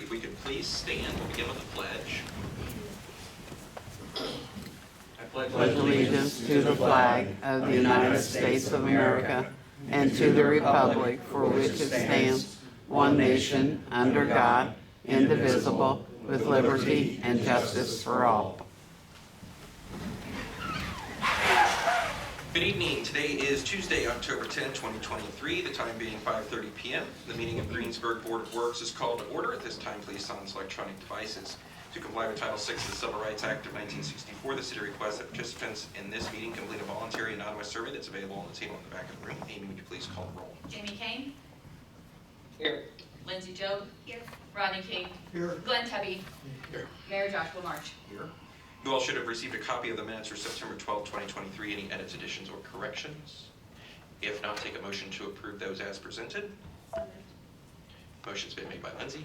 If we could please stand, we'll begin with the pledge. I Pledge allegiance to the flag of the United States of America and to the republic for which it stands, one nation, under God, indivisible, with liberty and justice for all. Good evening. Today is Tuesday, October 10, 2023, the time being 5:30 p.m. The meeting of Greensburg Board of Works is called to order. At this time, please silence electronic devices. To comply with Title VI of the Civil Rights Act of 1964, the city requests that participants in this meeting complete a voluntary anonymous survey that's available on the table in the back of the room. Amy, would you please call the roll? Jamie Kane. Here. Lindsay Job. Here. Rodney King. Here. Glenn Tubby. Here. Mayor Joshua March. Here. You all should have received a copy of the minutes for September 12, 2023. Any edits, additions, or corrections? If not, take a motion to approve those as presented. Motion's been made by Lindsay,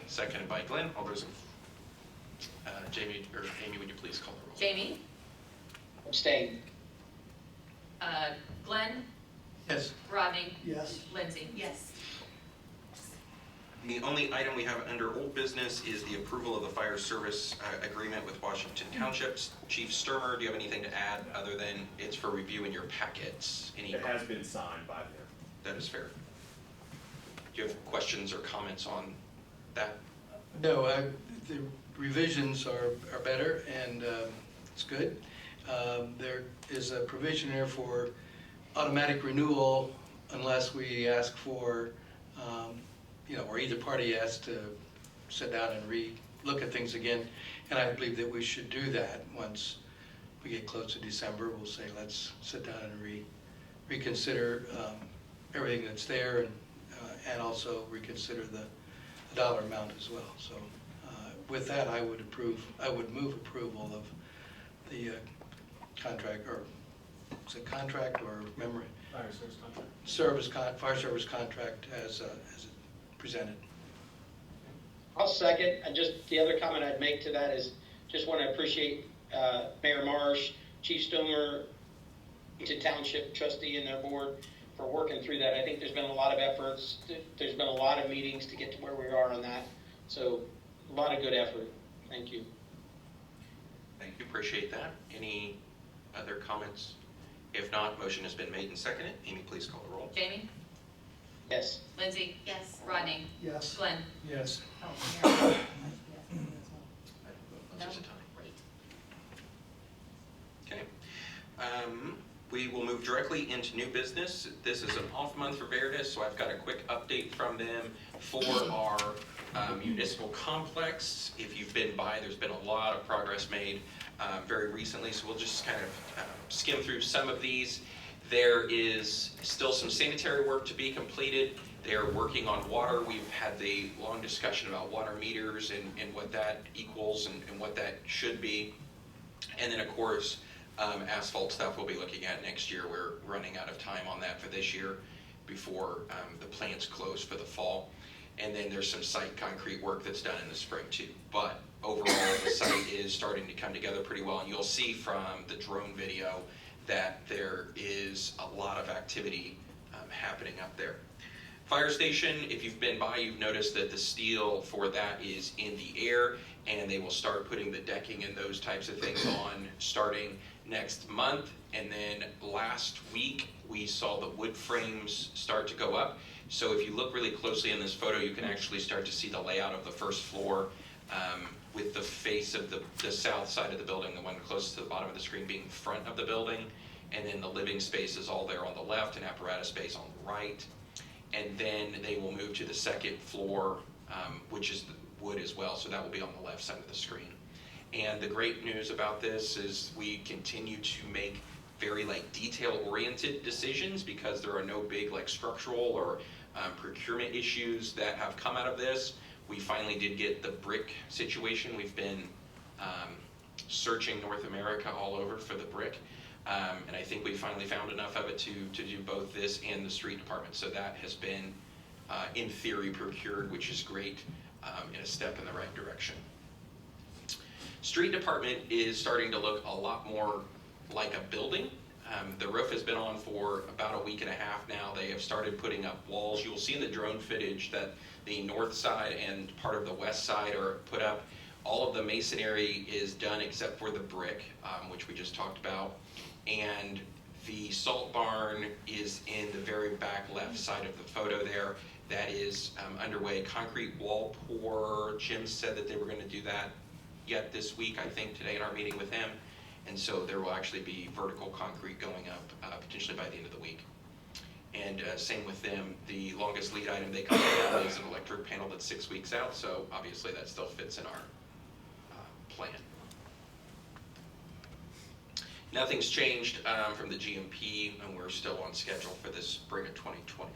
seconded by Glenn. All those in Amy, would you please call the roll? Jamie. Abstain. Glenn. Yes. Rodney. Yes. Lindsay. Yes. The only item we have under old business is the approval of the fire service agreement with Washinton Township. Chief Sturmer, do you have anything to add other than it's for review in your packets? It has been signed by them. That is fair. Do you have questions or comments on that? No, the revisions are better, and it's good. There is a provision there for automatic renewal unless we ask for, or either party has to sit down and look at things again. And I believe that we should do that once we get close to December. We'll say, let's sit down and reconsider everything that's there, and also reconsider the dollar amount as well. So with that, I would move approval of the contract, or is it contract or memory? Fire service contract. Fire service contract as presented. I'll second. And just the other comment I'd make to that is just want to appreciate Mayor Marsh, Chief Stoner, to Township trustee and their board for working through that. I think there's been a lot of efforts. There's been a lot of meetings to get to where we are on that. So a lot of good effort. Thank you. Thank you, appreciate that. Any other comments? If not, motion has been made and seconded. Amy, please call the roll. Jamie. Yes. Lindsay. Yes. Rodney. Yes. Glenn. Yes. Just a time. Okay. We will move directly into new business. This is an off month for Veritas, so I've got a quick update from them for our municipal complex. If you've been by, there's been a lot of progress made very recently, so we'll just kind of skim through some of these. There is still some sanitary work to be completed. They are working on water. We've had the long discussion about water meters and what that equals and what that should be. And then, of course, asphalt stuff we'll be looking at next year. We're running out of time on that for this year before the plants close for the fall. And then there's some site concrete work that's done in the spring too. But overall, the site is starting to come together pretty well. And you'll see from the drone video that there is a lot of activity happening up there. Fire station, if you've been by, you've noticed that the steel for that is in the air, and they will start putting the decking and those types of things on starting next month. And then last week, we saw the wood frames start to go up. So if you look really closely in this photo, you can actually start to see the layout of the first floor with the face of the south side of the building, the one closest to the bottom of the screen being front of the building. And then the living space is all there on the left and apparatus space on the right. And then they will move to the second floor, which is the wood as well. So that will be on the left side of the screen. And the great news about this is we continue to make very detail-oriented decisions because there are no big structural or procurement issues that have come out of this. We finally did get the brick situation. We've been searching North America all over for the brick. And I think we finally found enough of it to do both this and the street department. So that has been, in theory, procured, which is great, and a step in the right direction. Street department is starting to look a lot more like a building. The roof has been on for about a week and a half now. They have started putting up walls. You'll see in the drone footage that the north side and part of the west side are put up. All of the masonry is done except for the brick, which we just talked about. And the salt barn is in the very back left side of the photo there. That is underway. Concrete wall pour, Jim said that they were going to do that yet this week, I think, today in our meeting with him. And so there will actually be vertical concrete going up potentially by the end of the week. And same with them, the longest lead item they come out is an electric panel that's 6 weeks out, so obviously that still fits in our plan. Nothing's changed from the GMP, and we're still on schedule for this spring of 2024.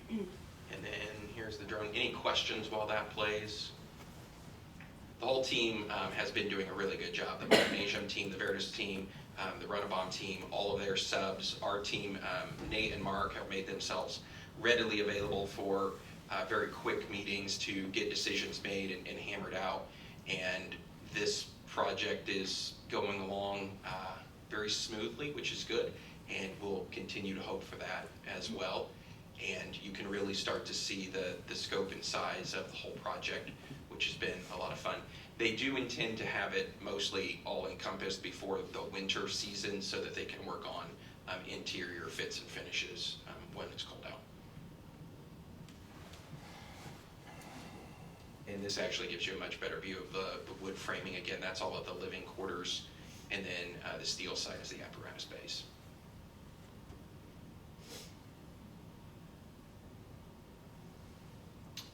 And then here's the drone. Any questions while that plays? The whole team has been doing a really good job. The Magnesium team, the Veritas team, the Runabon team, all of their subs, our team, Nate and Mark have made themselves readily available for very quick meetings to get decisions made and hammered out. And this project is going along very smoothly, which is good, and we'll continue to hope for that as well. And you can really start to see the scope and size of the whole project, which has been a lot of fun. They do intend to have it mostly all encompassed before the winter season so that they can work on interior fits and finishes when it's cold out. And this actually gives you a much better view of the wood framing. Again, that's all of the living quarters, and then the steel side is the apparatus base.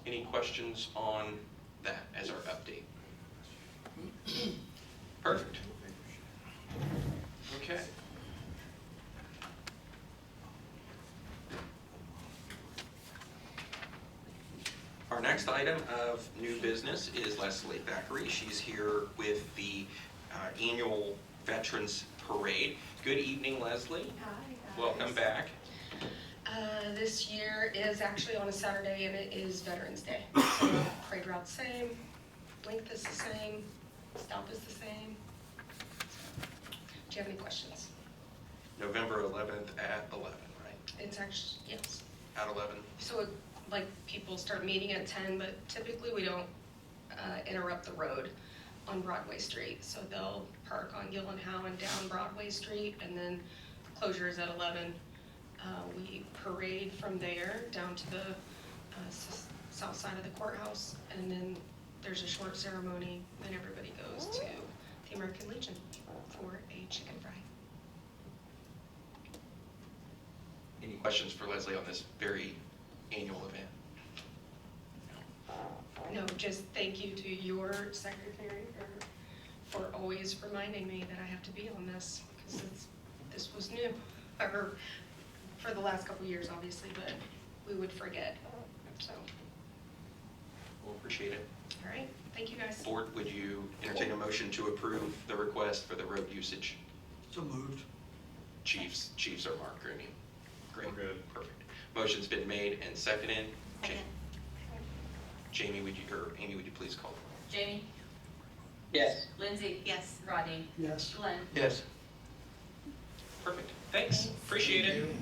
Any questions on that as our update? Perfect. Okay. Our next item of new business is Leslie Thackeray. She's here with the annual Veterans Parade. Good evening, Leslie. Hi, guys. Welcome back. This year is actually on a Saturday and it is Veterans Day. So parade route's the same, length is the same, stop is the same. Do you have any questions? November 11th at 11, right? It's actually, yes. At 11? So like people start meeting at 10, but typically we don't interrupt the road on Broadway Street. So they'll park on Gill and Howe and down Broadway Street, and then closure is at 11. We parade from there down to the south side of the courthouse, and then there's a short ceremony, then everybody goes to the American Legion for a chicken fry. Any questions for Leslie on this very annual event? No, just thank you to your secretary for always reminding me that I have to be on this, because this was new, or for the last couple of years, obviously, but we would forget, so. We'll appreciate it. All right, thank you guys. Board, would you entertain a motion to approve the request for the road usage? So moved. Chiefs or Mark or any? Great. We're good. Perfect. Motion's been made and seconded. Second. Amy, would you please call? Jamie? Yes. Lindsay? Yes. Rodney? Yes. Glenn? Yes. Perfect. Thanks. Appreciate it.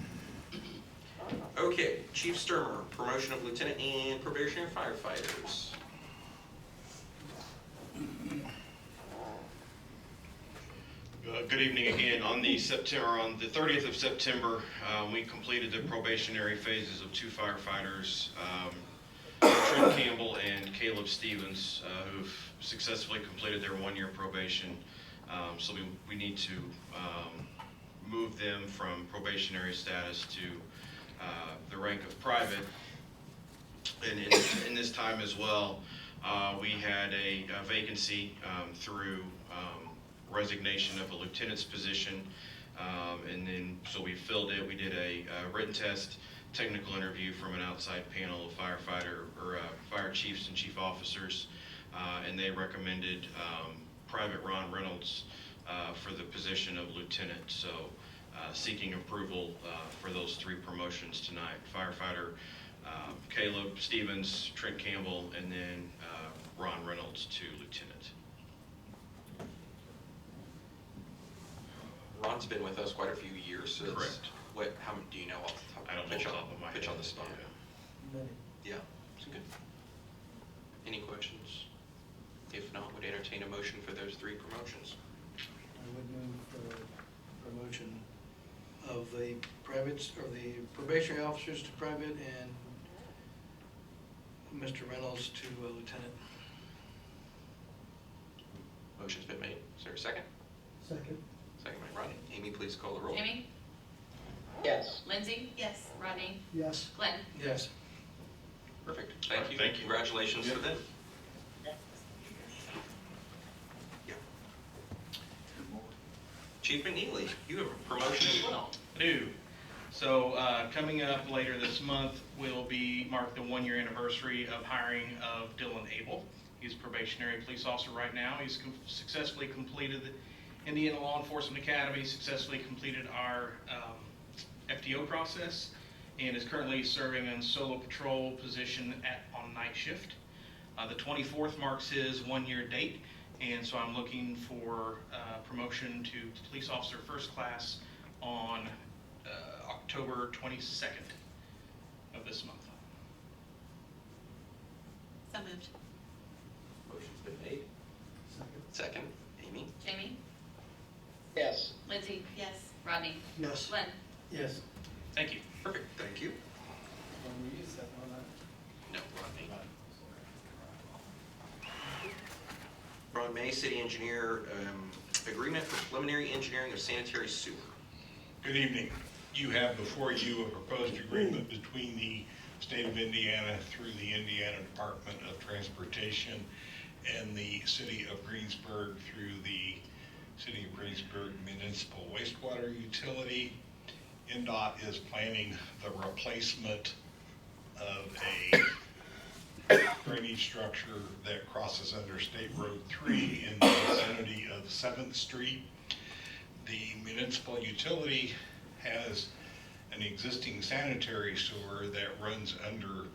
Okay, Chief Sturmer, promotion of lieutenant and probationary firefighters. Good evening again. On the 30th of September, we completed the probationary phases of 2 firefighters, Trent Campbell and Caleb Stevens, who've successfully completed their 1-year probation. So we need to move them from probationary status to the rank of private. And in this time as well, we had a vacancy through resignation of a lieutenant's position, and then so we filled it. We did a written test, technical interview from an outside panel of fire chiefs and chief officers, and they recommended Private Ron Reynolds for the position of lieutenant. So seeking approval for those 3 promotions tonight: firefighter Caleb Stevens, Trent Campbell, and then Ron Reynolds to lieutenant. Ron's been with us quite a few years, so it's- Correct. how, do you know off the top? I don't know off the top of my head. Pitch on the spot. Yeah. Yeah, it's good. Any questions? If not, would entertain a motion for those 3 promotions. I would move for promotion of the privates, or the probationary officers to private, and Mr. Reynolds to lieutenant. Motion's been made. Is there a second? Second. Second by Rodney. Amy, please call the roll. Jamie? Yes. Lindsay? Yes. Rodney? Yes. Glenn? Yes. Perfect. Thank you. Thank you. Congratulations to them. Yeah. Chief McNeely, you have a promotion as well. do. So coming up later this month will mark the 1-year anniversary of hiring of Dylan Abel. He's a probationary police officer right now. He's successfully completed the Indiana Law Enforcement Academy, successfully completed our FTO process, and is currently serving in solo patrol position on night shift. The 24th marks his 1-year date, and so I'm looking for promotion to police officer first class on October 22nd of this month. So moved. Motion's been made. Second. Amy? Jamie? Yes. Lindsay? Yes. Rodney? Yes. Glenn? Yes. Thank you. Perfect. Thank you. No, Rodney. Ron May, City Engineer, agreement for preliminary engineering of sanitary sewer. Good evening. You have before you a proposed agreement between the state of Indiana through the Indiana Department of Transportation and the city of Greensburg through the city of Greensburg Municipal Wastewater Utility. INDOT is planning the replacement of a drainage structure that crosses under State Road 3 in the vicinity of 7th Street. The municipal utility has an existing sanitary sewer that runs under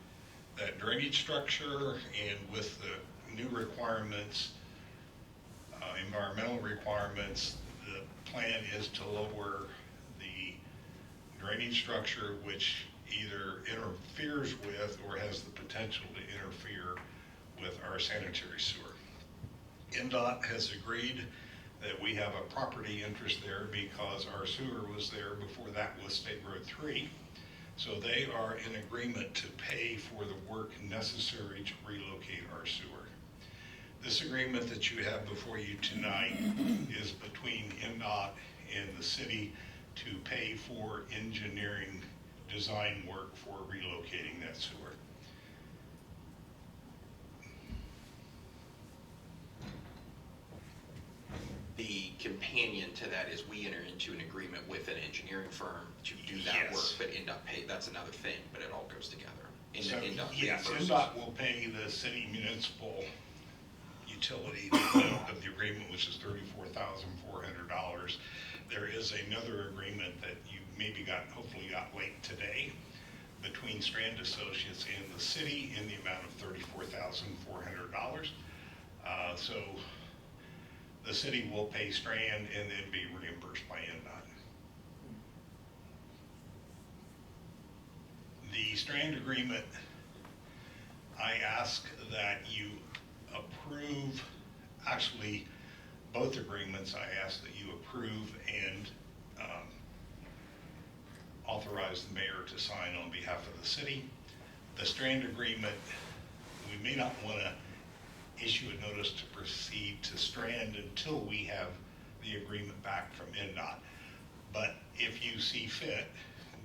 that drainage structure, and with the new requirements, environmental requirements, the plan is to lower the drainage structure, which either interferes with or has the potential to interfere with our sanitary sewer. INDOT has agreed that we have a property interest there because our sewer was there before that was State Road 3. So they are in agreement to pay for the work necessary to relocate our sewer. This agreement that you have before you tonight is between INDOT and the city to pay for engineering design work for relocating that sewer. The companion to that is we enter into an agreement with an engineering firm to do that work, Yes. but INDOT pay, that's another thing, but it all goes together. So, INDOT yes, reimburses. INDOT will pay the city municipal utility the amount of the agreement, which is $34,400. There is another agreement that you hopefully got late today between Strand Associates and the city in the amount of $34,400. So the city will pay Strand and then be reimbursed by INDOT. The Strand agreement, I ask that you approve, actually, both agreements I ask that you approve and authorize the mayor to sign on behalf of the city. The Strand agreement, we may not want to issue a notice to proceed to Strand until we have the agreement back from INDOT. But if you see fit,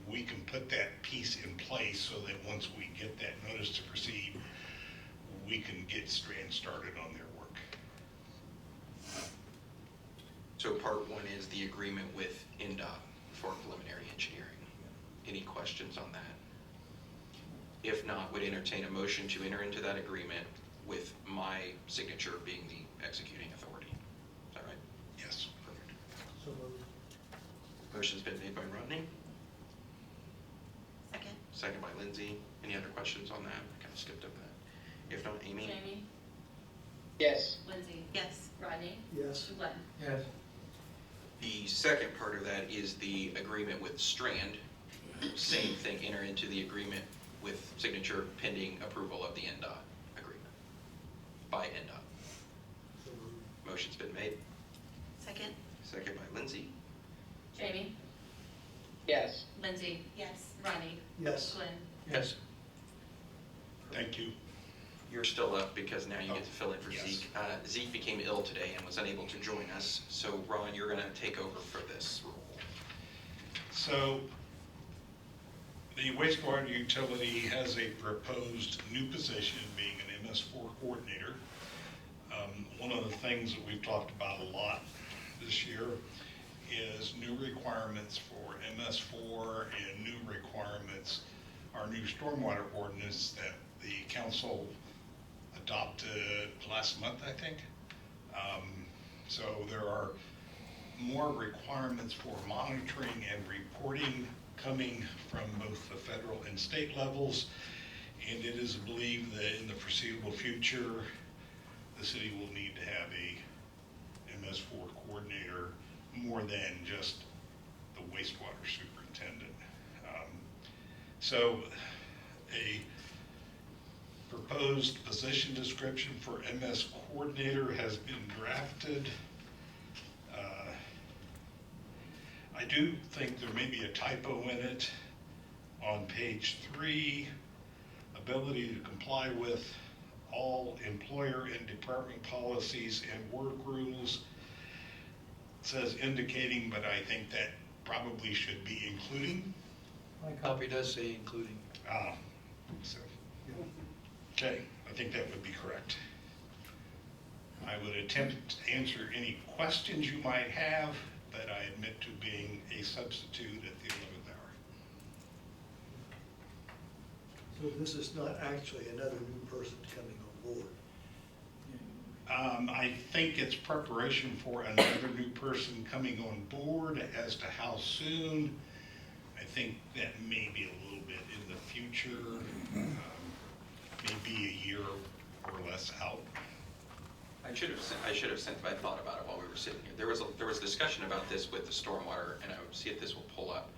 we can put that piece in place so that once we get that notice to proceed, we can get Strand started on their work. So part one is the agreement with INDOT for preliminary engineering. Any questions on that? If not, would entertain a motion to enter into that agreement with my signature being the executing authority. Is that right? Yes. Perfect. So moved. Motion's been made by Rodney, Second. second by Lindsay. Any other questions on that? I kind of skipped over that. If not, Amy? Jamie? Yes. Lindsay? Yes. Rodney? Yes. Glenn? Yes. The second part of that is the agreement with Strand. Same thing, enter into the agreement with signature pending approval of the NDOT agreement by NDOT. Motion's been made. Second. Second by Lindsay. Jamie? Yes. Lindsay? Yes. Rodney? Yes. Glenn? Yes. Thank you. You're still up because now you get to fill in for Yes. Zeke. Zeke became ill today and was unable to join us. So Ron, you're going to take over for this role. So the wastewater utility has a proposed new position, being an MS4 coordinator. One of the things that we've talked about a lot this year is new requirements for MS4 and new requirements, our new stormwater ordinance that the council adopted last month, I think. So there are more requirements for monitoring and reporting coming from both the federal and state levels, and it is believed that in the foreseeable future, the city will need to have a MS4 coordinator more than just the wastewater superintendent. So a proposed position description for MS coordinator has been drafted. I do think there may be a typo in it on page 3, ability to comply with all employer and department policies and work rules. It says indicating, but I think that probably should be including. My copy does say including. So, okay, I think that would be correct. I would attempt to answer any questions you might have, but I admit to being a substitute at the 11th hour. So this is not actually another new person coming on board? I think it's preparation for another new person coming on board. As to how soon, I think that may be a little bit in the future, maybe a year or less out. I should have sent, I thought about it while we were sitting here. There was discussion about this with the stormwater, and I would see if this will pull up.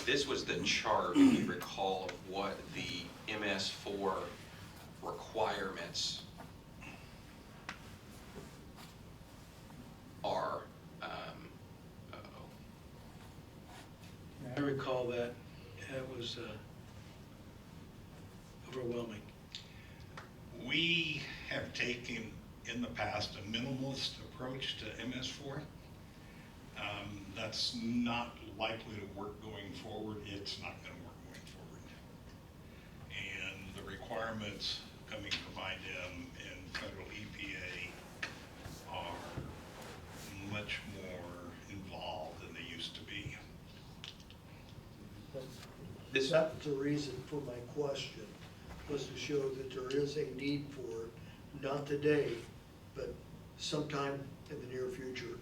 This was the chart, if you recall, of what the MS4 requirements are. I recall that it was overwhelming. We have taken in the past a minimalist approach to MS4. That's not likely to work going forward. It's not going to work going forward. And the requirements coming from IDEM and federal EPA are much more involved than they used to be. This- That was the reason for my question, was to show that there is a need for it, not today, but sometime in the near future.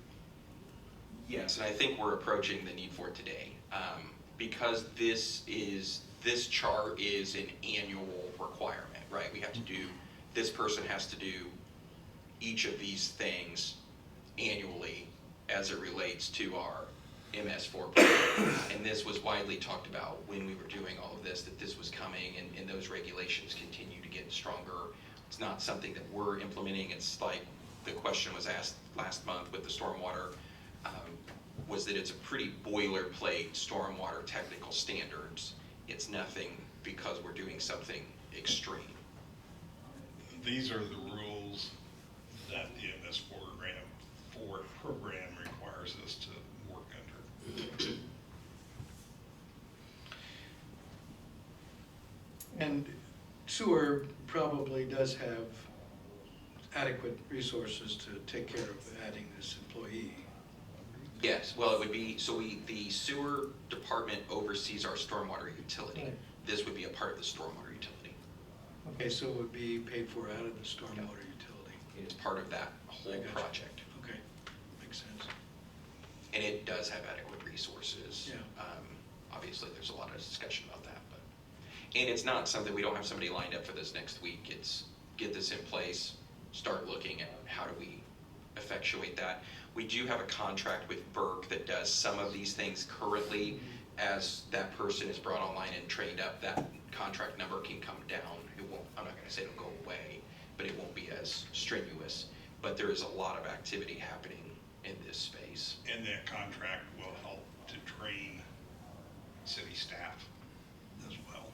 Yes, and I think we're approaching the need for it today. Because this chart is an annual requirement, right? We have to do, this person has to do each of these things annually as it relates to our MS4 program. And this was widely talked about when we were doing all of this, that this was coming, and those regulations continue to get stronger. It's not something that we're implementing. It's like the question was asked last month with the stormwater, was that it's a pretty boilerplate stormwater technical standards. It's nothing because we're doing something extreme. These are the rules that the MS4 program requires us to work under. And sewer probably does have adequate resources to take care of adding this employee. Yes, well, it would be, so the sewer department oversees our stormwater utility. Right. This would be a part of the stormwater utility. Okay, so it would be paid for out of the stormwater utility. It's part of that whole I got you. project. Okay, makes sense. And it does have adequate resources. Yeah. Obviously, there's a lot of discussion about that, but, and it's not something, we don't have somebody lined up for this next week. It's get this in place, start looking at how do we effectuate that. We do have a contract with Burke that does some of these things currently. As that person is brought online and trained up, that contract number can come down. It won't, I'm not gonna say it'll go away, but it won't be as strenuous. But there is a lot of activity happening in this space. And that contract will help to train city staff as well.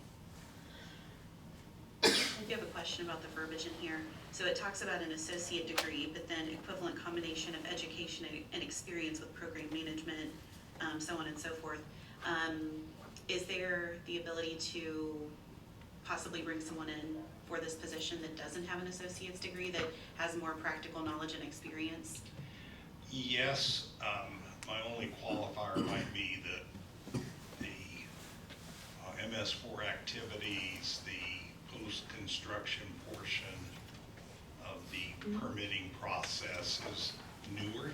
I do have a question about the verbiage in here. So it talks about an associate degree, but then equivalent combination of education and experience with program management, so on and so forth. Is there the ability to possibly bring someone in for this position that doesn't have an associate's degree, that has more practical knowledge and experience? Yes, my only qualifier might be that the MS4 activities, the post-construction portion of the permitting process is newer,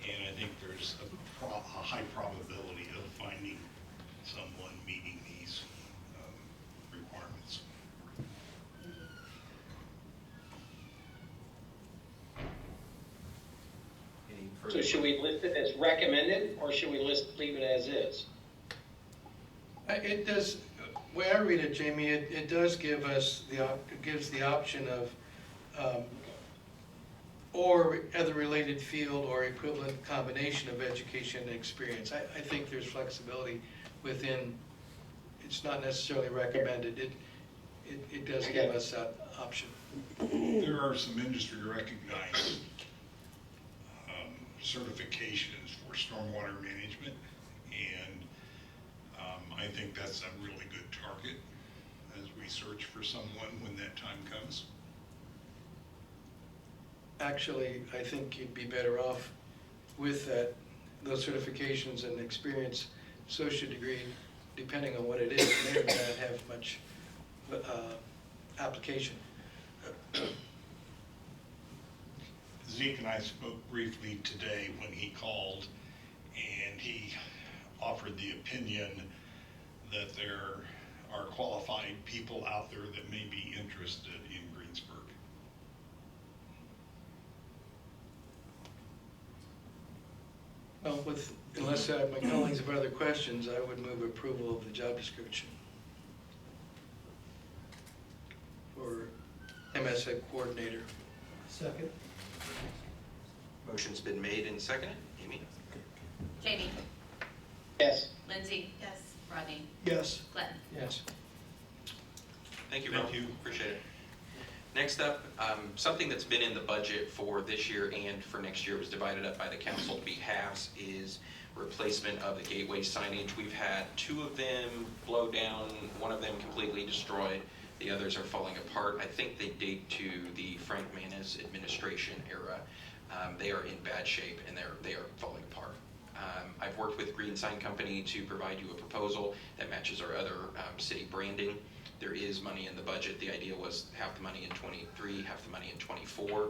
and I think there's a high probability of finding someone meeting these requirements. So should we list it as recommended, or should we leave it as is? It does, the way I read it, Jamie, it does give us gives the option of or other related field or equivalent combination of education and experience. I think there's flexibility within, it's not necessarily recommended. It does give us that option. There are some industry recognized certifications for stormwater management, and I think that's a really good target as we search for someone when that time comes. Actually, I think you'd be better off with those certifications and experience, associate degree, depending on what it is, may or may not have much application. Zeke and I spoke briefly today when he called, and he offered the opinion that there are qualified people out there that may be interested in Greensburg. Well, unless my colleagues have other questions, I would move approval of the job description for MS4 Coordinator. Second? Motion's been made and seconded. Amy? Jamie, Yes. Lindsay, Yes. Rodney, Yes. Glenn. Yes. Thank you, Thank Rob. you. Appreciate it. Next up, something that's been in the budget for this year and for next year, was divided up by the council to be halves, is replacement of the gateway signage. We've had 2 of them blow down, 1 of them completely destroyed. The others are falling apart. I think they date to the Frank Manis administration era. They are in bad shape and they are falling apart. I've worked with Green Sign Company to provide you a proposal that matches our other city branding. There is money in the budget. The idea was half the money in '23, half the money in '24.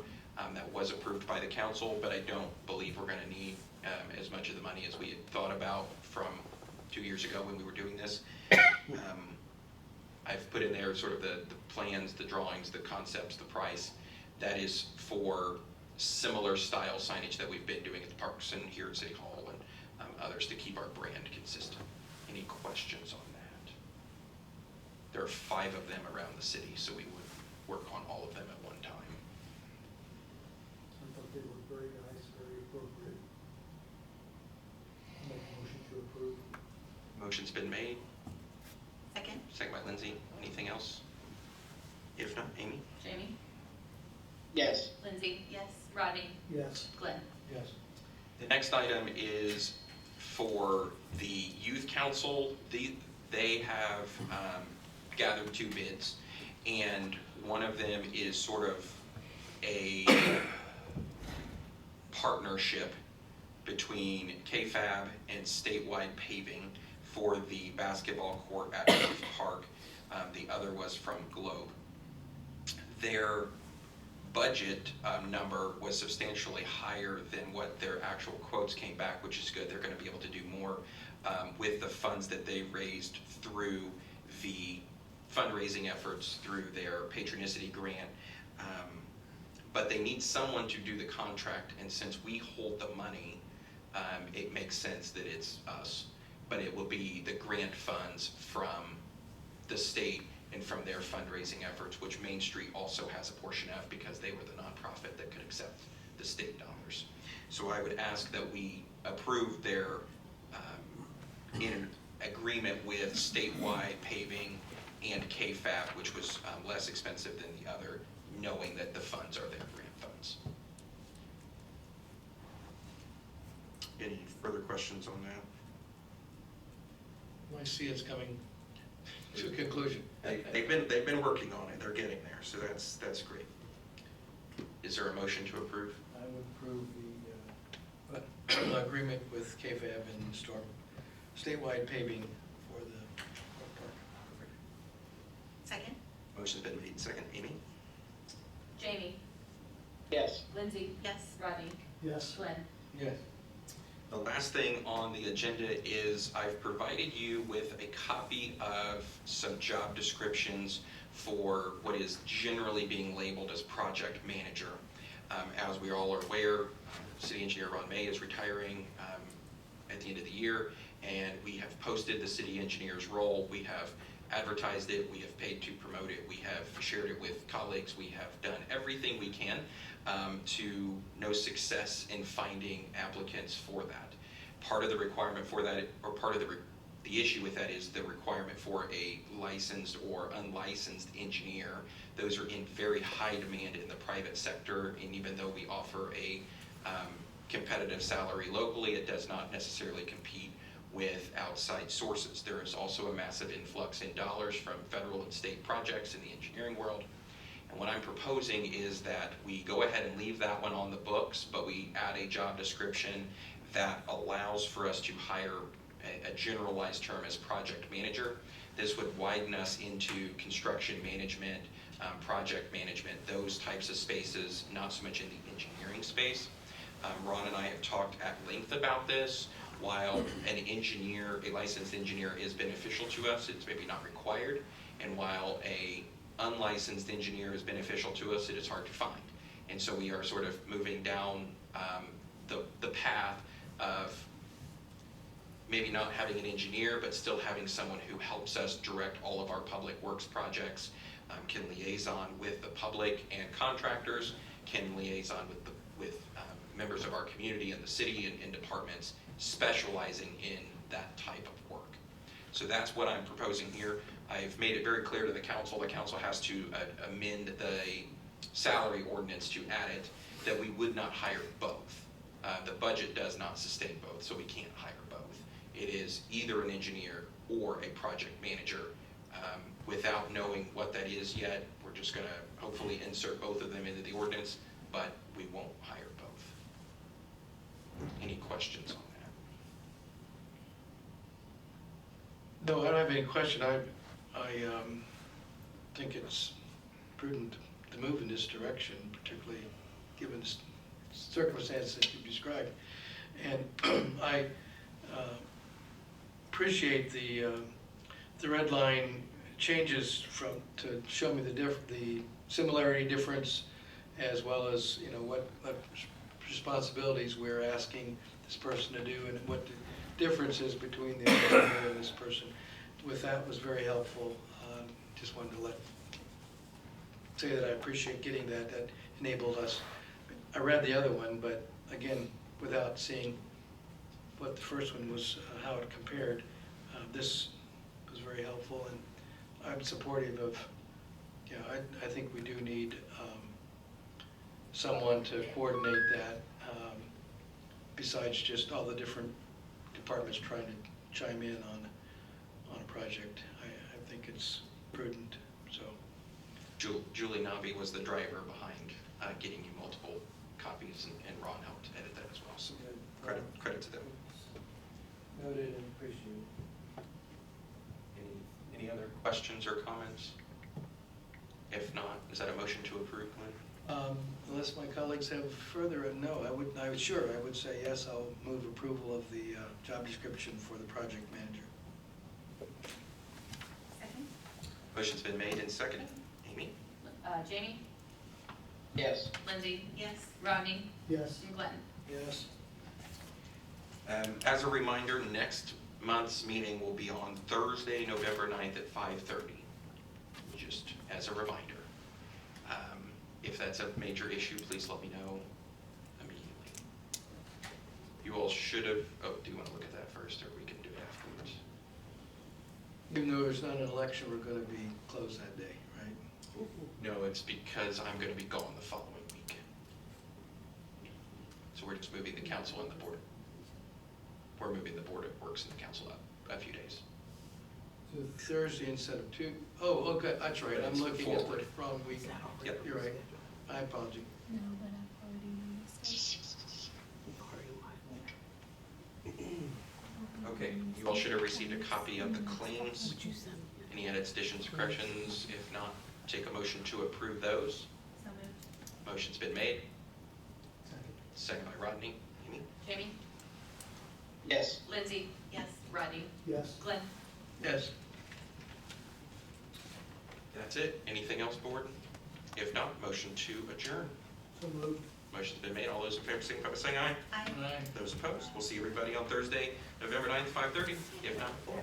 That was approved by the council, but I don't believe we're gonna need as much of the money as we had thought about from 2 years ago when we were doing this. I've put in there sort of the plans, the drawings, the concepts, the price. That is for similar style signage that we've been doing at the parks and here at City Hall and others to keep our brand consistent. Any questions on that? There are 5 of them around the city, so we would work on all of them at one time. I thought they were very nice, very appropriate. Make a motion to approve. Motion's been made, Second? second by Lindsay. Anything else? If not, Amy? Jamie, Yes. Lindsay, Yes. Rodney, Yes. Glenn. Yes. The next item is for the youth council. They have gathered 2 bids, and one of them is sort of a partnership between KFAB and Statewide Paving for the basketball court at North Park. The other was from Globe. Their budget number was substantially higher than what their actual quotes came back, which is good. They're going to be able to do more with the funds that they raised through the fundraising efforts through their patronicity grant. but they need someone to do the contract, and since we hold the money, it makes sense that it's us. But it will be the grant funds from the state and from their fundraising efforts, which Main Street also has a portion of because they were the nonprofit that could accept the state dollars. So I would ask that we approve their in agreement with statewide paving and KFAB, which was less expensive than the other, knowing that the funds are their grant funds. Any further questions on that? I see it's coming to a conclusion. They've been working on it. They're getting there, so that's great. Is there a motion to approve? I would approve the agreement with KFAB and Storm, statewide paving for the park. Second? Motion's been made. Second, Amy? Jamie, Yes. Lindsay, Yes. Rodney, Yes. Glenn. Yes. The last thing on the agenda is I've provided you with a copy of some job descriptions for what is generally being labeled as project manager. As we all are aware, City Engineer Ron May is retiring at the end of the year, and we have posted the city engineer's role. We have advertised it, we have paid to promote it, we have shared it with colleagues, we have done everything we can to no success in finding applicants for that. Part of the requirement for that, or part of the issue with that, is the requirement for a licensed or unlicensed engineer. Those are in very high demand in the private sector, and even though we offer a competitive salary locally, it does not necessarily compete with outside sources. There is also a massive influx in dollars from federal and state projects in the engineering world. And what I'm proposing is that we go ahead and leave that one on the books, but we add a job description that allows for us to hire a generalized term as project manager. This would widen us into construction management, project management, those types of spaces, not so much in the engineering space. Ron and I have talked at length about this. While an engineer, a licensed engineer, is beneficial to us, it's maybe not required. And while a unlicensed engineer is beneficial to us, it is hard to find. And so we are sort of moving down the path of maybe not having an engineer, but still having someone who helps us direct all of our public works projects, can liaison with the public and contractors, can liaison with members of our community and the city and departments specializing in that type of work. So that's what I'm proposing here. I've made it very clear to the council has to amend the salary ordinance to add it, that we would not hire both. The budget does not sustain both, so we can't hire both. It is either an engineer or a project manager. Without knowing what that is yet, we're just gonna hopefully insert both of them into the ordinance, but we won't hire both. Any questions on that? No, I don't have any question. I think it's prudent to move in this direction, particularly given the circumstances that you've described. And I appreciate the red line changes to show me the similarity, difference, as well as what responsibilities we're asking this person to do and what the difference is between the engineer and this person. With that was very helpful. Just wanted to say that I appreciate getting that. That enabled us. I read the other one, but again, without seeing what the first one was, how it compared, this was very helpful, and I'm supportive of. I think we do need someone to coordinate that, besides just all the different departments trying to chime in on a project. I think it's prudent, so. Julie Nobby was the driver behind getting you multiple copies, and Ron helped edit that as well, so credit to them. Noted and appreciated. Any other questions or comments? If not, is that a motion to approve, Glenn? Unless my colleagues have further, no, I would say yes, I'll move approval of the job description for the project manager. Second? Motion's been made and seconded. Amy? Jamie, Yes. Lindsay, Yes. Rodney, Yes. and Glenn. Yes. As a reminder, next month's meeting will be on Thursday, November 9th at 5:30. Just as a reminder. If that's a major issue, please let me know immediately. You all should have, do you want to look at that first, or we can do it afterwards? Even though there's not an election, we're gonna be closed that day, right? No, it's because I'm going to be gone the following week. So we're just moving the council and the board. We're moving the board of works and the council up a few days. So Thursday instead of two. Oh, okay, that's right, I'm It's looking at the forward. wrong week. Yep. You're right, I apologize. No, but I've already noticed Okay, you all should have received a copy of the claims. Any edits, additions, corrections? If not, take a motion to approve those. So moved. Motion's been made. Second by Rodney. Amy? Jamie, Yes. Lindsay, Yes. Rodney, Yes. Glenn. Yes. That's it. Anything else, board? If not, motion to adjourn. So moved. Motion's been made. All those in favor signify by saying aye. Aye. Aye. Those opposed, we'll see everybody on Thursday, November 9th, 5:30, if not before.